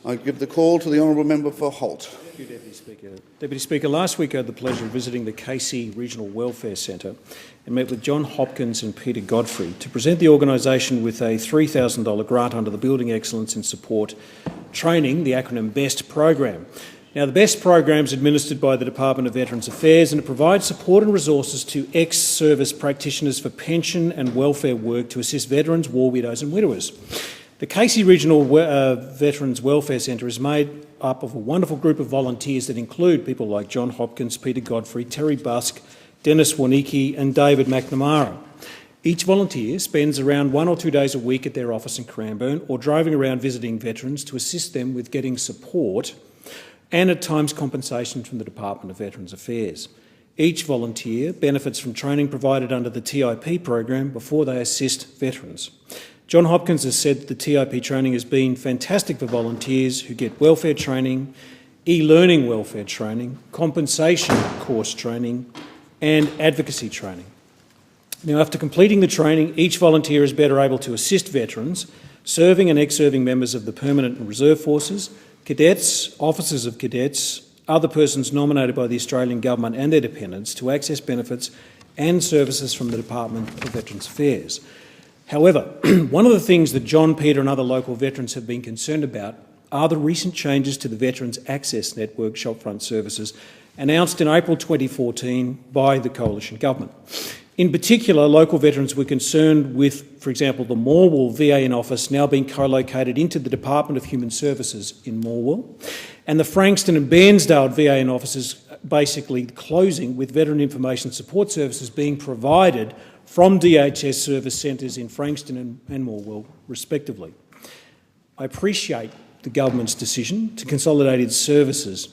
I give the call to the honourable member for Holt. Thank you, Deputy Speaker. Deputy Speaker, last week I had the pleasure of visiting the Casey Regional Welfare Centre and met with John Hopkins and Peter Godfrey to present the organisation with a $3,000 grant under the Building Excellence in Support Training, the acronym BEST program. Now, the BEST program is administered by the Department of Veterans Affairs, and it provides support and resources to ex-service practitioners for pension and welfare work to assist veterans, war widows and widowers. The Casey Regional Veterans Welfare Centre is made up of a wonderful group of volunteers that include people like John Hopkins, Peter Godfrey, Terry Busk, Dennis Warnicki and David McNamara. Each volunteer spends around 1 or 2 days a week at their office in Cranbourne or driving around visiting veterans to assist them with getting support and at times compensation from the Department of Veterans Affairs. Each volunteer benefits from training provided under the TIP program before they assist veterans. John Hopkins has said that the TIP training has been fantastic for volunteers who get welfare training, e-learning welfare training, compensation course training and advocacy training. Now, after completing the training, each volunteer is better able to assist veterans, serving and ex-serving members of the Permanent and Reserve Forces, cadets, officers of cadets, other persons nominated by the Australian Government and their dependents to access benefits and services from the Department of Veterans Affairs. However, one of the things that John, Peter and other local veterans have been concerned about are the recent changes to the Veterans Access Network shopfront services announced in April 2014 by the Coalition Government. In particular, local veterans were concerned with, for example, the Morwell VAN office now being co-located into the Department of Human Services in Morwell, and the Frankston and Bairnsdale VAN offices basically closing, with Veteran Information Support Services being provided from DHS service centres in Frankston and Morwell, respectively. I appreciate the government's decision to consolidate its services.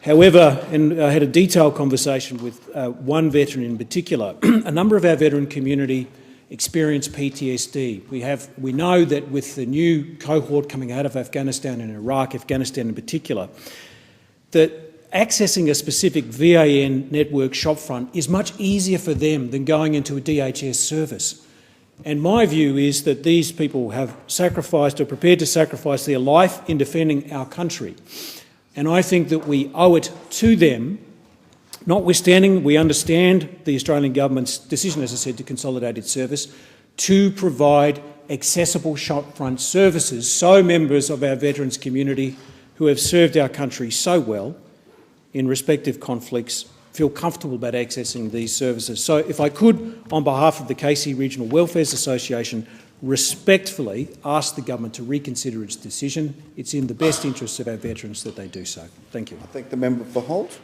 However, and I had a detailed conversation with one veteran in particular, a number of our veteran community experience PTSD. We know that with the new cohort coming out of Afghanistan and Iraq, Afghanistan in particular, that accessing a specific VAN network shopfront is much easier for them than going into a DHS service. And my view is that these people have sacrificed or prepared to sacrifice their life in defending our country. And I think that we owe it to them, notwithstanding we understand the Australian Government's decision, as I said, to consolidate its service, to provide accessible shopfront services so members of our veterans community who have served our country so well in respective conflicts feel comfortable about accessing these services. So if I could, on behalf of the Casey Regional Welfare Association, respectfully ask the government to reconsider its decision. It's in the best interests of our veterans that they do so. Thank you. I thank the member for Holt.